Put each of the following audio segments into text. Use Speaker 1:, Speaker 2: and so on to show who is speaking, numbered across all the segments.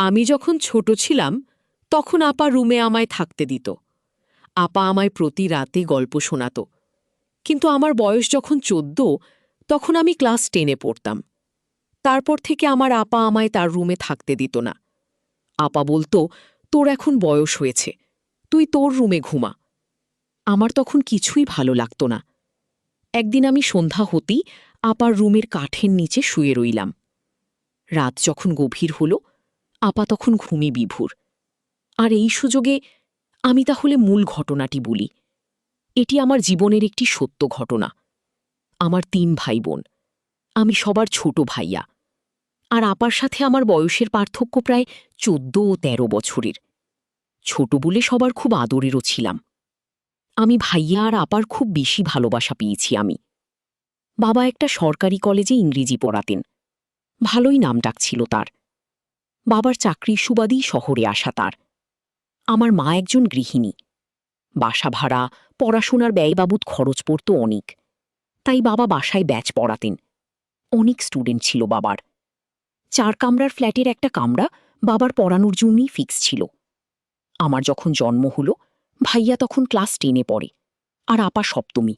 Speaker 1: আমি যখন ছোট ছিলাম তখন আপা রুমে আমায় থাকতে দিত। আপা আমায় প্রতি রাতে গল্প শোনাত। কিন্তু আমার বয়স যখন ১৪, তখন আমি ক্লাস 10-এ পড়তাম। তারপর থেকে আমার আপা আমায় তার রুমে থাকতে দিত না। আপা বলতো, তোর এখন বয়স হয়েছে, তুই তোর রুমে ঘুমা। আমার তখন কিছুই ভালো লাগত না। একদিন আমি সন্ধ্যা হতেই আপার রুমের কাঠের নিচে শুয়ে রইলাম। রাত যখন গভীর হল, আপা তখন ঘুমে বিভোর। আর এই সুযোগে আমি তাহলে মূল ঘটনাটি বলি। এটি আমার জীবনের একটি সত্য ঘটনা। আমার ৩ ভাই বোন। আমি সবার ছোট ভাইয়া। আর আপার সাথে আমার বয়সের পার্থক্য প্রায় ১৪ ও ১৩ বছরের। ছোট বলে সবার খুব আদরেরও ছিলাম। আমি ভাইয়া আর আপার খুব বেশি ভালোবাসা পেয়েছি আমি। বাবা একটা সরকারি কলেজে ইংরেজি পড়াতেন। ভালোই নামডাক ছিল তার। বাবার চাকরির সুবাদেই শহরে আসা তার। আমার মা একজন গৃহিণী। বাসা ভাড়া, পড়াশোনার ব্যয়বাবদ খরচ পড়ত অনেক। তাই বাবা বাসায় ব্যাচ পড়াতেন। অনেক স্টুডেন্ট ছিল বাবার। ৪ কামরার ফ্ল্যাটের একটা কামরা বাবার পড়ানোর জন্যই ফিক্স ছিল। আমার যখন জন্ম হল, ভাইয়া তখন ক্লাস 10-এ পড়ে, আর আপা সপ্তমী।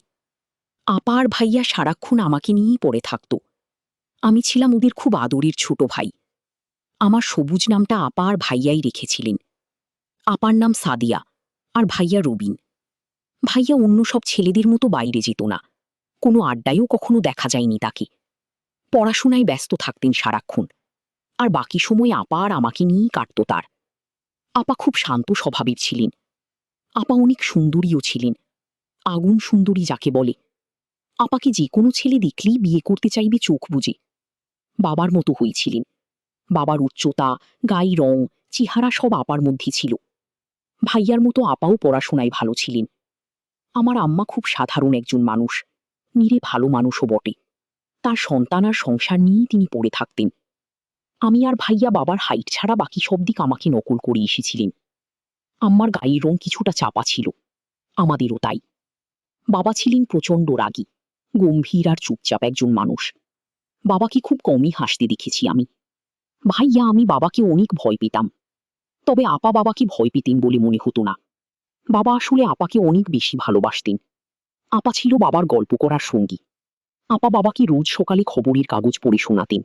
Speaker 1: আপা আর ভাইয়া সারাক্ষণ আমাকে নিয়েই পড়ে থাকত। আমি ছিলাম ওদের খুব আদরের ছোট ভাই। আমার সবুজ নামটা আপা আর ভাইয়াই রেখেছিলেন। আপার নাম সাদিয়া, আর ভাইয়া রবিন। ভাইয়া অন্য সব ছেলেদের মতো বাইরে যেত না। কোনো আড্ডায়ও কখনো দেখা যায়নি তাকে। পড়াশোনায় ব্যস্ত থাকতেন সারাক্ষণ। আর বাকি সময় আপা আর আমাকে নিয়েই কাটত তার। আপা খুব শান্ত স্বভাবের ছিলেন। আপা অনেক সুন্দরীও ছিলেন। আগুন সুন্দরী যাকে বলে। আপাকে যে কোনো ছেলে দেখলেই বিয়ে করতে চাইবে চোখ বুজে। বাবার মতো হয়েছিলেন। বাবার উচ্চতা, গায়ের রং, চেহারা সব আপার মধ্যে ছিল। ভাইয়ার মতো আপাও পড়াশোনায় ভালো ছিলেন। আমার আম্মা খুব সাধারণ একজন মানুষ, নিরে ভালো মানুষও বটে। তার সন্তান আর সংসার নিয়েই তিনি পড়ে থাকতেন। আমি আর ভাইয়া বাবার হাইট ছাড়া বাকি সব দিক আমাকে নকল করে এসেছিলেন। আম্মার গায়ের রং কিছুটা চাপা ছিল, আমাদেরও তাই। বাবা ছিলেন প্রচণ্ড রাগী, গম্ভীর আর চুপচাপ একজন মানুষ। বাবাকে খুব কমই হাসতে দেখেছি আমি। ভাইয়া আমি বাবাকে অনেক ভয় পেতাম। তবে আপা বাবাকে ভয় পেতেন বলে মনে হতো না। বাবা আসলে আপাকে অনেক বেশি ভালোবাসতেন। আপা ছিল বাবার গল্প করার সঙ্গী। আপা বাবাকে রোজ সকালে খবরের কাগজ পড়ে শোনাতেন।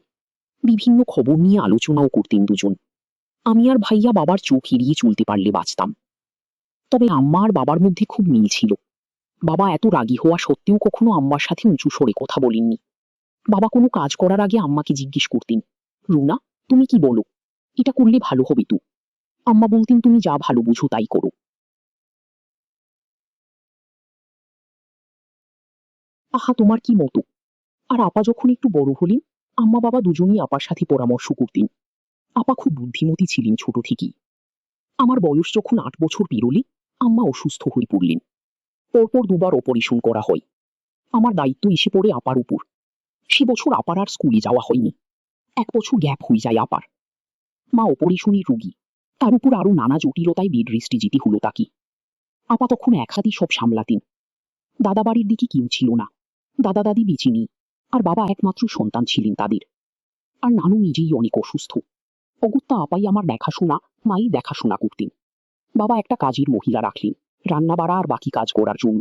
Speaker 1: বিভিন্ন খবর নিয়ে আলোচনাও করতেন দুজন। আমি আর ভাইয়া বাবার চোখ এড়িয়ে চলতে পারলে বাঁচতাম। তবে আম্মা আর বাবার মধ্যে খুব মিল ছিল। বাবা এত রাগী হওয়া সত্ত্বেও কখনো আম্মার সাথে উঁচু স্বরে কথা বলেননি। বাবা কোনো কাজ করার আগে আম্মাকে জিজ্ঞেস করতেন, রুনা, তুমি কি বলো, এটা করলে ভালো হবে তো? আম্মা বলতেন, তুমি যা ভালো বুঝো তাই করো। আহা, তোমার কি মতো? আর আপা যখন একটু বড় হলেন, আম্মা বাবা দুজনেই আপার সাথে পরামর্শ করতেন। আপা খুব বুদ্ধিমতী ছিলেন ছোট থেকেই। আমার বয়স যখন ৮ বছর পেরোলে, আম্মা অসুস্থ হয়ে পড়লেন। পরপর ২ বার অপারেশন করা হয়। আমার দায়িত্ব এসে পড়ে আপার উপর। সে বছর আপার আর স্কুলে যাওয়া হয়নি। ১ বছর গ্যাপ হয়ে যায় আপার। মা অপারেশনের রোগী, তার উপর আরো নানা জটিলতায় বেড রেস্টে যেতে হলো তাকে। আপা তখন এক হাতে সব সামলাতেন। দাদা বাড়ির দিকে কেউ ছিল না। দাদা দাদি বেঁচে নেই, আর বাবা একমাত্র সন্তান ছিলেন তাদের। আর নানু নিজেই অনেক অসুস্থ। অগত্যা আপাই আমার দেখাশোনা, মাই দেখাশোনা করতেন। বাবা একটা কাজের মহিলা রাখলেন, রান্না বাড়া আর বাকি কাজ করার জন্য।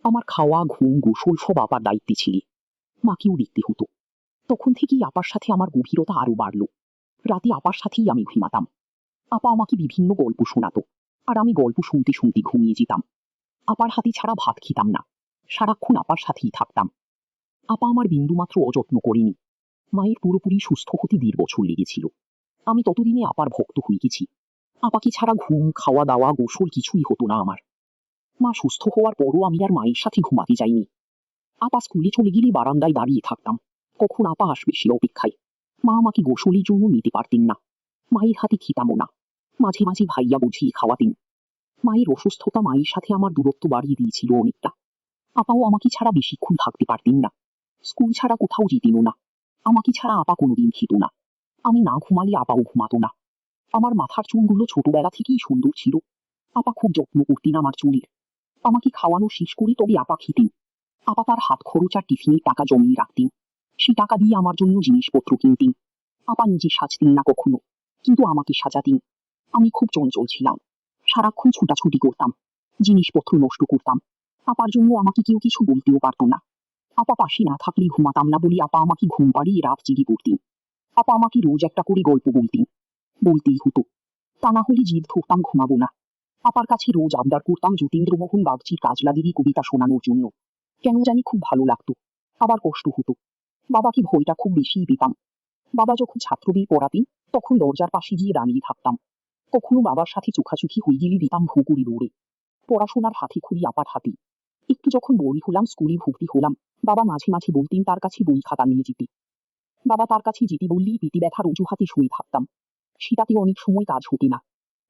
Speaker 1: আমার খাওয়া, ঘুম, গোসল সব আপার দায়িত্বে ছিল। মাকেও দেখতে হতো। তখন থেকেই আপার সাথে আমার গভীরতা আরো বাড়ল। রাতে আপার সাথেই আমি ঘুমাতাম। আপা আমাকে বিভিন্ন গল্প শোনাতো, আর আমি গল্প শুনতে শুনতে ঘুমিয়ে যেতাম। আপার হাতে ছাড়া ভাত খেতাম না। সারাক্ষণ আপার সাথেই থাকতাম। আপা আমার বিন্দুমাত্র অযত্ন করেনি। মায়ের পুরোপুরি সুস্থ হতে ১.৫ বছর লেগেছিল। আমি ততদিনে আপার ভক্ত হয়ে গেছি। আপাকে ছাড়া ঘুম, খাওয়া দাওয়া, গোসল কিছুই হতো না আমার। মা সুস্থ হওয়ার পরও আমি আর মায়ের সাথে ঘুমাতে যাইনি। আপা স্কুলে চলে গেলে বারান্দায় দাঁড়িয়ে থাকতাম, কখন আপা আসবে সে অপেক্ষায়। মা আমাকে গোসলের জন্য নিতে পারতেন না। মায়ের হাতে খেতামও না। মাঝে মাঝে ভাইয়া বুঝিয়ে খাওয়াতেন। মায়ের অসুস্থতা মায়ের সাথে আমার দূরত্ব বাড়িয়ে দিয়েছিল অনেকটা। আপাও আমাকে ছাড়া বেশিক্ষণ থাকতে পারতেন না। স্কুল ছাড়া কোথাও যেতেনও না। আমাকে ছাড়া আপা কোনোদিন খেত না। আমি না ঘুমালে আপাও ঘুমাতো না। আমার মাথার চুলগুলো ছোটবেলা থেকেই সুন্দর ছিল। আপা খুব যত্ন করতেন আমার চুলের। আমাকে খাওয়ানো শেষ করে তবে আপা খেতেন। আপা তার হাত খরচ আর টিফিনের টাকা জমিয়ে রাখতেন। সে টাকা দিয়ে আমার জন্য জিনিসপত্র কিনতেন। আপা নিজে সাজতেন না কখনো,
Speaker 2: কিন্তু আমাকে সাজা দিন। আমি খুব চঞ্চল ছিলাম, সারাক্ষণ ছুটাছুটি করতাম, জিনিসপত্র নষ্ট করতাম। আপার জন্য আমাকে কেউ কিছু বলতেও পারত না। আপা পাশে না থাকলে ঘুমাতাম না বলি আপা আমাকে ঘুম পাড়িয়ে রাত জেগে পড়তেন। আপা আমাকে রোজ একটা করে গল্প বলতেন, বলতেই হতো, তা না হলে জিদ ধরতাম ঘুমাবো না। আপার কাছে রোজ আবদার করতাম যতীন্দ্রমোহন বাগচির কাজলাদেরই কবিতা শোনানোর জন্য। কেন জানি খুব ভালো লাগতো, আবার কষ্ট হতো। বাবাকে ভয়টা খুব বেশিই পেতাম। বাবা যখন ছাত্রদের পড়াতেন তখন দরজার পাশে গিয়ে দাঁড়িয়ে থাকতাম। কখনো বাবার সাথে চোখাচোখি হয়ে গেলে দিতাম ভু করে দৌড়ে। পড়াশোনার হাতে খড়ি আপার হাতে। একটু যখন বড়ি হলাম, স্কুলে ভর্তি হলাম, বাবা মাঝে মাঝে বলতেন তার কাছে বই খাতা নিয়ে যেতে। বাবা তার কাছে যেতে বললেই পেটে ব্যথার অজুহাতে শুয়ে থাকতাম। সেটাতে অনেক সময় কাজ হতে না।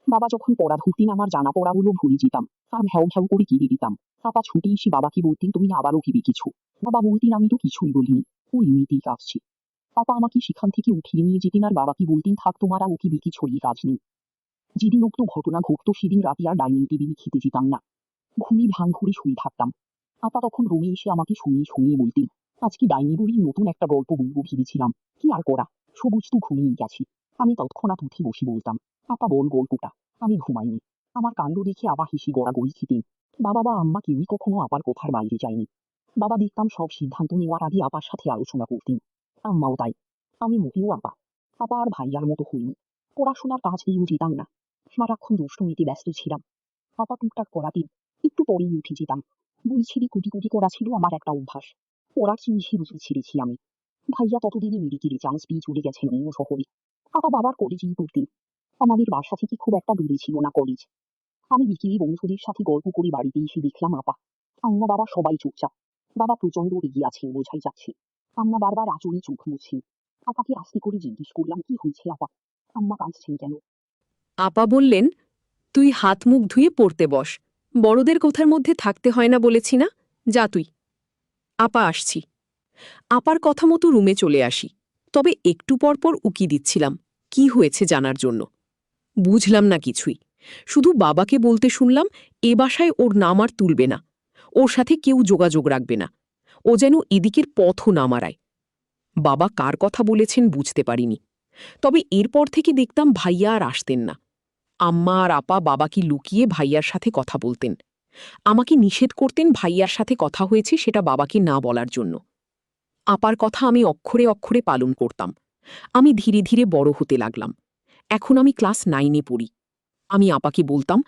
Speaker 2: বাবা যখন পড়া ধরতেন আমার জানা পড়াগুলো ভুলে যেতাম, আর ভ্যাও ভ্যাও করে কেঁদে দিতাম। আপা ছুটে এসে বাবাকে বলতেন তুমি আবারও কেঁদে কিছু। বাবা বলতেন আমি তো কিছুই বলিনি, ও এমনিতেই কাঁদছে। পাপা আমাকে সেখান থেকে উঠিয়ে নিয়ে যেতেন আর বাবাকে বলতেন থাক তোমার আর ওকে বিকি ছড়িয়ে কাজ নেই। যেদিন উক্ত ঘটনা ঘটতো সেদিন রাতে আর ডাইনিং টেবিলে খেতে যেতাম না, ঘুমে ভাঙ করে শুয়ে থাকতাম। আপা তখন রুমে এসে আমাকে শুনিয়ে শুনিয়ে বলতেন আজকে ডাইনি বুড়ির নতুন একটা গল্প বলবো ভেবেছিলাম, কি আর করা, সবুজ তো ঘুমিয়ে গেছি। আমি তৎক্ষণাৎ উঠে বসে বলতাম আপা বল গল্পটা। আমি ঘুমাইনি। আমার কাণ্ড দেখে আবা হেসে গড়াগড়ি খেতেন। বাবা বা আম্মা কেউই কখনো আপার কথার বাইরে যায়নি। বাবা দেখতাম সব সিদ্ধান্ত নেওয়ার আগে আপার সাথে আলোচনা করতেন, আম্মাও তাই। আমি মোটেও আপা আর ভাইয়ার মতো হইনি। পড়াশোনার কাজ দিয়েও যেতাম না, সারাক্ষণ দুষ্টুমিতে ব্যস্ত ছিলাম। আপা টুকটাক পড়াতেন, একটু পরেই উঠে যেতাম। বই ছেড়ে কুটি কুটি করা ছিল আমার একটা অভ্যাস। পড়ার জিনিসই রুচি ছেড়েছি আমি। ভাইয়া ততদিনে মেডিকেলে চান্স পেয়ে চলে গেছেন অন্য শহরে। আপা বাবার কলেজেই পড়তেন। আমাদের বাসা থেকে খুব একটা দূরে ছিল না কলেজ। আমি বিকেলে বন্ধুদের সাথে গল্প করে বাড়িতে এসে দেখলাম আপা, আম্মা বাবা সবাই চুপচাপ। বাবা প্রচন্ড রেগে আছেন বোঝাই যাচ্ছে। আম্মা বারবার আঁচড়ে চোখ মুছছেন। আপাকে আস্তে করে জিজ্ঞেস করলাম কি হয়েছে আপা, আম্মা কাঁদছেন কেন?
Speaker 1: আপা বললেন, তুই হাত মুখ ধুয়ে পড়তে বস। বড়দের কথার মধ্যে থাকতে হয় না বলেছি না, যা তুই। আপা আসছি। আপার কথা মতো রুমে চলে আসি, তবে একটু পরপর উকি দিচ্ছিলাম কি হয়েছে জানার জন্য। বুঝলাম না কিছুই, শুধু বাবাকে বলতে শুনলাম এ বাসায় ওর নাম আর তুলবে না, ওর সাথে কেউ যোগাযোগ রাখবে না, ও যেন এদিকের পথও না মারায়। বাবা কার কথা বলেছেন বুঝতে পারিনি, তবে এরপর থেকে দেখতাম ভাইয়া আর আসতেন না। আম্মা আর আপা বাবাকে লুকিয়ে ভাইয়ার সাথে কথা বলতেন, আমাকে নিষেধ করতেন ভাইয়ার সাথে কথা হয়েছে সেটা বাবাকে না বলার জন্য। আপার কথা আমি অক্ষরে অক্ষরে পালন করতাম। আমি ধীরে ধীরে বড় হতে লাগলাম। এখন আমি ক্লাস 9-এ পড়ি। আমি আপাকে বলতাম,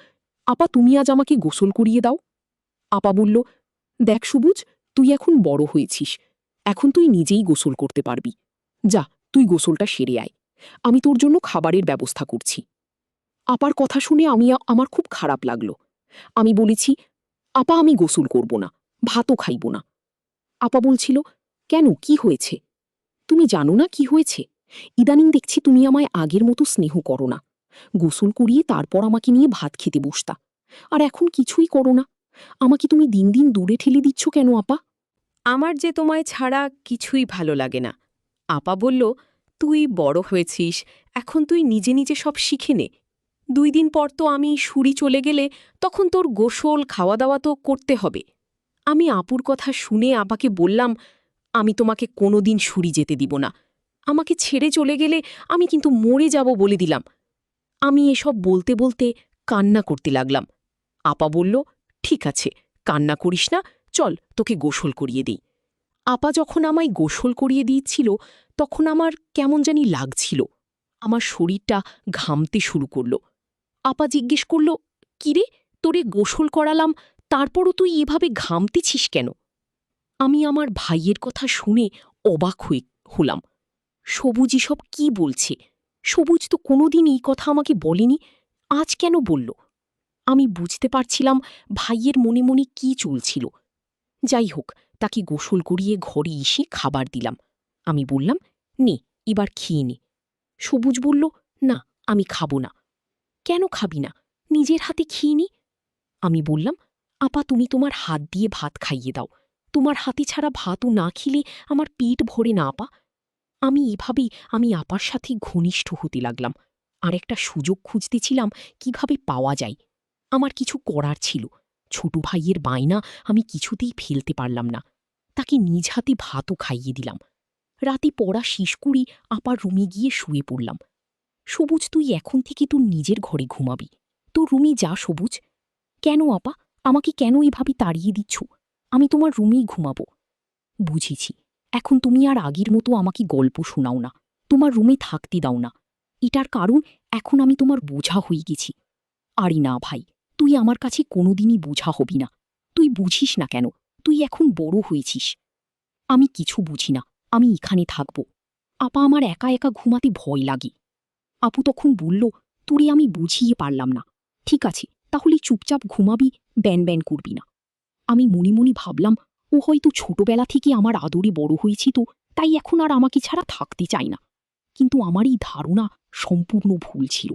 Speaker 1: আপা তুমি আজ আমাকে গোসল করিয়ে দাও। আপা বলল, দেখ সবুজ, তুই এখন বড় হয়েছিস, এখন তুই নিজেই গোসল করতে পারবি। যা, তুই গোসলটা সেরে আয়, আমি তোর জন্য খাবারের ব্যবস্থা করছি। আপার কথা শুনে আমার খুব খারাপ লাগলো। আমি বলেছি, আপা আমি গোসল করব না, ভাতও খাইব না। আপা বলছিল, কেন, কি হয়েছে? তুমি জানো না কি হয়েছে? ইদানিং দেখছি তুমি আমায় আগের মতো স্নেহ করো না। গোসল করিয়ে তারপর আমাকে নিয়ে ভাত খেতে বসতা, আর এখন কিছুই করো না। আমাকে তুমি দিন দিন দূরে ঠেলে দিচ্ছ কেন আপা? আমার যে তোমায় ছাড়া কিছুই ভালো লাগে না। আপা বলল, তুই বড় হয়েছিস, এখন তুই নিজে নিজে সব শিখে নে। 2 দিন পর তো আমি সুরি চলে গেলে তখন তোর গোসল খাওয়া দাওয়া তো করতে হবে। আমি আপুর কথা শুনে আপাকে বললাম, আমি তোমাকে কোনোদিন সুরি যেতে দিব না। আমাকে ছেড়ে চলে গেলে আমি কিন্তু মরে যাব বলে দিলাম। আমি এসব বলতে বলতে কান্না করতে লাগলাম। আপা বলল, ঠিক আছে, কান্না করিস না, চল তোকে গোসল করিয়ে দিই। আপা যখন আমায় গোসল করিয়ে দিচ্ছিল তখন আমার কেমন জানি লাগছিল। আমার শরীরটা ঘামতে শুরু করল। আপা জিজ্ঞেস করল, কিরে, তোরে গোসল করালাম, তারপরও তুই এভাবে ঘামতেছিস কেন? আমি আমার ভাইয়ের কথা শুনে অবাক হলাম। সবুজ এসব কি বলছে? সবুজ তো কোনোদিন এই কথা আমাকে বলেনি, আজ কেন বলল? আমি বুঝতে পারছিলাম ভাইয়ের মনে মনে কি চলছিল। যাই হোক, তাকে গোসল করিয়ে ঘরে এসে খাবার দিলাম। আমি বললাম, নে, এবার খেয়ে নে। সবুজ বলল, না, আমি খাব না। কেন খাবি না? নিজের হাতে খেয়ে নি। আমি বললাম, আপা তুমি তোমার হাত দিয়ে ভাত খাইয়ে দাও, তোমার হাতে ছাড়া ভাতও না খেলে আমার পেট ভরে না আপা। আমি আপার সাথে ঘনিষ্ঠ হতে লাগলাম, আর একটা সুযোগ খুঁজতেছিলাম কিভাবে পাওয়া যায়। আমার কিছু করার ছিল, ছোট ভাইয়ের বায়না আমি কিছুতেই ফেলতে পারলাম না। তাকে নিজ হাতে ভাতও খাইয়ে দিলাম। রাতে পড়া শেষ করি আপার রুমে গিয়ে শুয়ে পড়লাম।
Speaker 3: সবুজ, তুই এখন থেকে তোর নিজের ঘরে ঘুমাবি। তোর রুমে যা সবুজ। কেন আপা, আমাকে কেন এভাবে তাড়িয়ে দিচ্ছ? আমি তোমার রুমেই ঘুমাবো। বুঝেছি, এখন তুমি আর আগের মতো আমাকে গল্প শোনাও না, তোমার রুমে থাকতে দাও না। এটার কারণ এখন আমি তোমার বোঝা হয়ে গেছি। আরে না ভাই, তুই আমার কাছে কোনোদিনই বোঝা হবি না। তুই বুঝিস না কেন? তুই এখন বড় হয়েছিস। আমি কিছু বুঝি না, আমি এখানে থাকব। আপা, আমার একা একা ঘুমাতে ভয় লাগে। আপু তখন বলল, তোরে আমি বুঝিয়ে পারলাম না। ঠিক আছে, তাহলে চুপচাপ ঘুমাবি, ব্যান ব্যান করবি না। আমি মনে মনে ভাবলাম, ও হয়তো ছোটবেলা থেকে আমার আদরে বড় হয়েছি, তো তাই এখন আর আমাকে ছাড়া থাকতে চায় না। কিন্তু আমার এই ধারণা সম্পূর্ণ ভুল ছিল।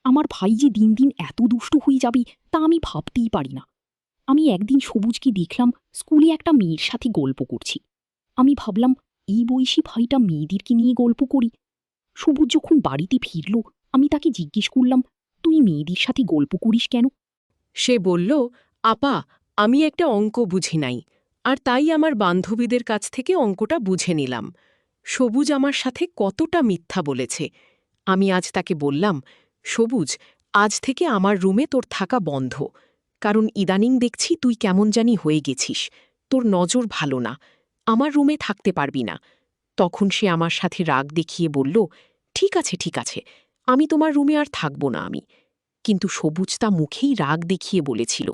Speaker 3: আমার ভাই যে দিন দিন এত দুষ্ট হয়ে যাবে তা আমি ভাবতেই পারি না। আমি একদিন সবুজকে দেখলাম স্কুলে একটা মেয়ের সাথে গল্প করছি। আমি ভাবলাম, এই বয়সী ভাইটা মেয়েদেরকে নিয়ে গল্প করি। সবুজ যখন বাড়িতে ফিরল, আমি তাকে জিজ্ঞেস করলাম, তুই মেয়েদের সাথে গল্প করিস কেন?
Speaker 1: সে বলল, আপা, আমি একটা অঙ্ক বুঝি নাই, আর তাই আমার বান্ধবীদের কাছ থেকে অঙ্কটা বুঝে নিলাম। সবুজ আমার সাথে কতটা মিথ্যা বলেছে। আমি আজ তাকে বললাম, সবুজ, আজ থেকে আমার রুমে তোর থাকা বন্ধ, কারণ ইদানিং দেখছি তুই কেমন জানি হয়ে গেছিস, তোর নজর ভালো না, আমার রুমে থাকতে পারবি না। তখন সে আমার সাথে রাগ দেখিয়ে বলল, ঠিক আছে ঠিক আছে, আমি তোমার রুমে আর থাকব না আমি। কিন্তু সবুজ তা মুখেই রাগ দেখিয়ে বলেছিল,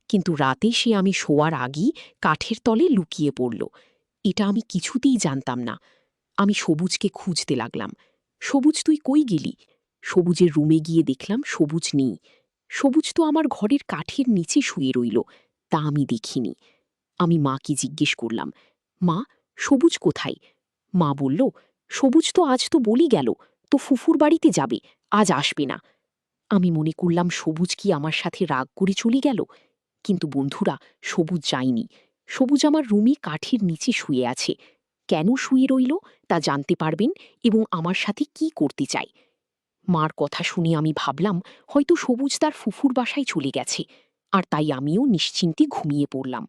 Speaker 1: কিন্তু রাতে সে আমি শোয়ার আগেই কাঠের তলে লুকিয়ে পড়ল। এটা আমি কিছুতেই জানতাম না। আমি সবুজকে খুঁজতে লাগলাম। সবুজ, তুই কই গেলি? সবুজের রুমে গিয়ে দেখলাম সবুজ নেই। সবুজ তো আমার ঘরের কাঠের নিচে শুয়ে রইল, তা আমি দেখিনি। আমি মাকে জিজ্ঞেস করলাম, মা, সবুজ কোথায়? মা বলল, সবুজ তো আজ তো বলি গেল, তো ফুফুর বাড়িতে যাবে, আজ আসবে না। আমি মনে করলাম সবুজ কি আমার সাথে রাগ করে চলে গেল। কিন্তু বন্ধুরা, সবুজ যায়নি। সবুজ আমার রুমে কাঠের নিচে শুয়ে আছে। কেন শুয়ে রইল তা জানতে পারবেন এবং আমার সাথে কি করতে চাই। মার কথা শুনে আমি ভাবলাম, হয়তো সবুজ তার ফুফুর বাসায় চলে গেছে, আর তাই আমিও নিশ্চিন্তে ঘুমিয়ে পড়লাম।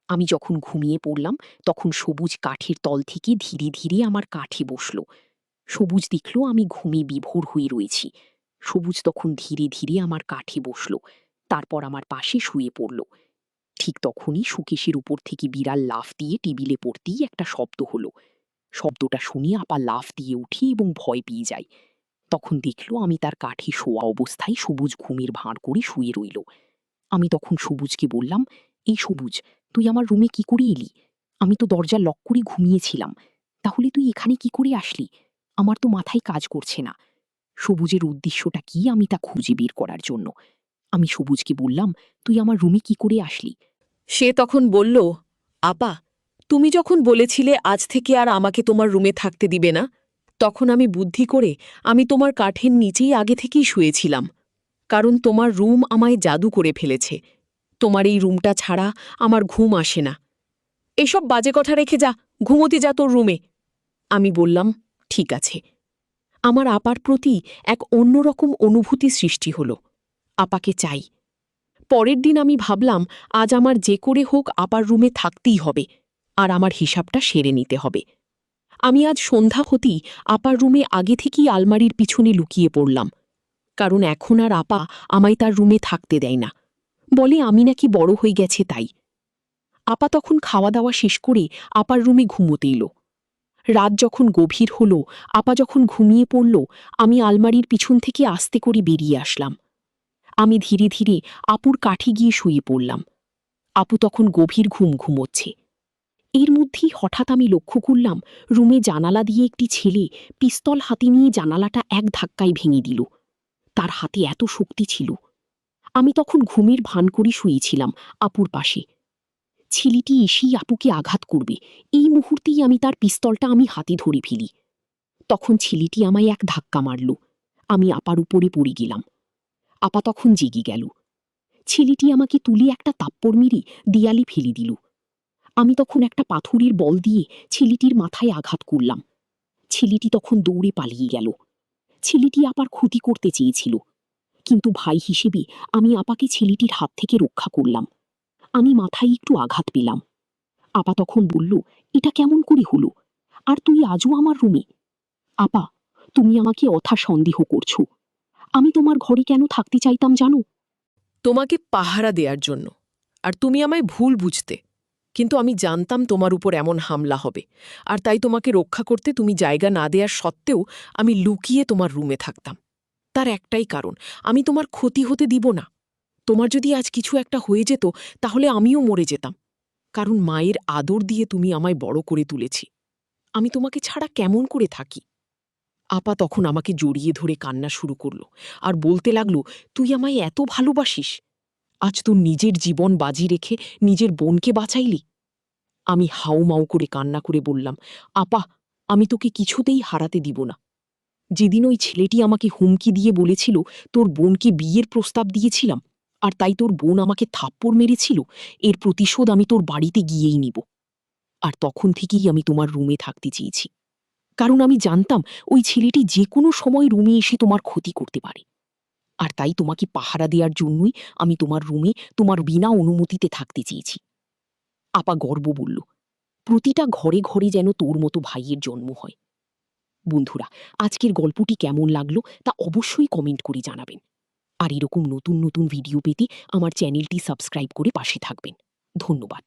Speaker 1: আমি যখন ঘুমিয়ে পড়লাম, তখন সবুজ কাঠের তল থেকে ধীরে ধীরে আমার কাঠে বসল। সবুজ দেখল আমি ঘুমে বিভোর হয়ে রয়েছি। সবুজ তখন ধীরে ধীরে আমার কাঠে বসল, তারপর আমার পাশে শুয়ে পড়ল। ঠিক তখনই সুকেশের উপর থেকে বিড়াল লাফ দিয়ে টেবিলে পড়তেই একটা শব্দ হলো। শব্দটা শুনে আপা লাফ দিয়ে উঠে এবং ভয় পেয়ে যায়। তখন দেখল আমি তার কাঠে শোয়া অবস্থায় সবুজ ঘুমের ভাঁড় করে শুয়ে রইল। আমি তখন সবুজকে বললাম, এই সবুজ, তুই আমার রুমে কি করে এলি? আমি তো দরজা লক করে ঘুমিয়েছিলাম, তাহলে তুই এখানে কি করে আসলি? আমার তো মাথায় কাজ করছে না। সবুজের উদ্দেশ্যটা কি আমি তা খুঁজে বের করার জন্য আমি সবুজকে বললাম, তুই আমার রুমে কি করে আসলি? সে তখন বলল, আপা, তুমি যখন বলেছিলে আজ থেকে আর আমাকে তোমার রুমে থাকতে দিবে না, তখন আমি বুদ্ধি করে আমি তোমার কাঠের নিচেই আগে থেকেই শুয়েছিলাম, কারণ তোমার রুম আমায় জাদু করে ফেলেছে। তোমার এই রুমটা ছাড়া আমার ঘুম আসে না। এসব বাজে কথা রেখে যা, ঘুমোতে যা তোর রুমে। আমি বললাম, ঠিক আছে। আমার আপার প্রতি এক অন্যরকম অনুভূতি সৃষ্টি হল। আপাকে চাই। পরের দিন আমি ভাবলাম, আজ আমার যে করে হোক আপার রুমে থাকতেই হবে, আর আমার হিসাবটা সেরে নিতে হবে। আমি আজ সন্ধ্যা হতেই আপার রুমে আগে থেকেই আলমারির পিছনে লুকিয়ে পড়লাম, কারণ এখন আর আপা আমায় তার রুমে থাকতে দেয় না, বলে আমি নাকি বড় হয়ে গেছে তাই। আপা তখন খাওয়া দাওয়া শেষ করে আপার রুমে ঘুমোতে এলো। রাত যখন গভীর হল, আপা যখন ঘুমিয়ে পড়ল, আমি আলমারির পিছন থেকে আস্তে করে বেরিয়ে আসলাম। আমি ধীরে ধীরে আপুর কাঠে গিয়ে শুয়ে পড়লাম। আপু তখন গভীর ঘুম ঘুমোচ্ছে। এর মধ্যেই হঠাৎ আমি লক্ষ্য করলাম রুমে জানালা দিয়ে একটি ছেলে পিস্তল হাতে নিয়ে জানালাটা এক ধাক্কায় ভেঙে দিল। তার হাতে এত শক্তি ছিল। আমি তখন ঘুমের ভান করে শুয়েছিলাম আপুর পাশে। ছেলেটি এসেই আপুকে আঘাত করবে, এই মুহূর্তেই আমি তার পিস্তলটা হাতে ধরে ফেলি। তখন ছেলেটি আমায় এক ধাক্কা মারল। আমি আপার উপরে পড়ে গেলাম। আপা তখন জেগে গেল। ছেলেটি আমাকে তুলে একটা তাপ্পড় মেরে দেয়ালে ফেলে দিল। আমি তখন একটা পাথরের বল দিয়ে ছেলেটির মাথায় আঘাত করলাম। ছেলেটি তখন দৌড়ে পালিয়ে গেল। ছেলেটি আপার ক্ষতি করতে চেয়েছিল, কিন্তু ভাই হিসেবে আমি আপাকে ছেলেটির হাত থেকে রক্ষা করলাম। আমি মাথায় একটু আঘাত পেলাম। আপা তখন বলল, এটা কেমন করে হলো? আর তুই আজও আমার রুমে? আপা,
Speaker 2: তুমি আমাকে অথা সন্দেহ করছো। আমি তোমার ঘরে কেন থাকতে চাইতাম জানো?
Speaker 1: তোমাকে পাহারা দেওয়ার জন্য। আর তুমি আমায় ভুল বুঝতে। কিন্তু আমি জানতাম তোমার উপর এমন হামলা হবে, আর তাই তোমাকে রক্ষা করতে তুমি জায়গা না দেওয়ার সত্ত্বেও আমি লুকিয়ে তোমার রুমে থাকতাম। তার একটাই কারণ, আমি তোমার ক্ষতি হতে দিব না। তোমার যদি আজ কিছু একটা হয়ে যেত তাহলে আমিও মরে যেতাম, কারণ মায়ের আদর দিয়ে তুমি আমায় বড় করে তুলেছি। আমি তোমাকে ছাড়া কেমন করে থাকি? আপা তখন আমাকে জড়িয়ে ধরে কান্না শুরু করল আর বলতে লাগল, তুই আমায় এত ভালোবাসিস, আজ তোর নিজের জীবন বাজি রেখে নিজের বোনকে বাঁচাইলি। আমি হাউমাউ করে কান্না করে বললাম, আপা, আমি তোকে কিছুতেই হারাতে দিব না। যেদিন ওই ছেলেটি আমাকে হুমকি দিয়ে বলেছিল তোর বোনকে বিয়ের প্রস্তাব দিয়েছিলাম, আর তাই তোর বোন আমাকে থাপ্পড় মেরেছিল, এর প্রতিশোধ আমি তোর বাড়িতে গিয়েই নিব। আর তখন থেকেই আমি তোমার রুমে থাকতে চেয়েছি, কারণ আমি জানতাম ওই ছেলেটি যে কোনো সময় রুমে এসে তোমার ক্ষতি করতে পারে। আর তাই তোমাকে পাহারা দেওয়ার জন্যই আমি তোমার রুমে তোমার বিনা অনুমতিতে থাকতে চেয়েছি। আপা গর্ব বলল, প্রতিটা ঘরে ঘরে যেন তোর মতো ভাইয়ের জন্ম হয়। বন্ধুরা, আজকের গল্পটি কেমন লাগলো তা অবশ্যই কমেন্ট করে জানাবেন। আর এরকম নতুন নতুন ভিডিও পেতে আমার চ্যানেলটি সাবস্ক্রাইব করে পাশে থাকবেন। ধন্যবাদ।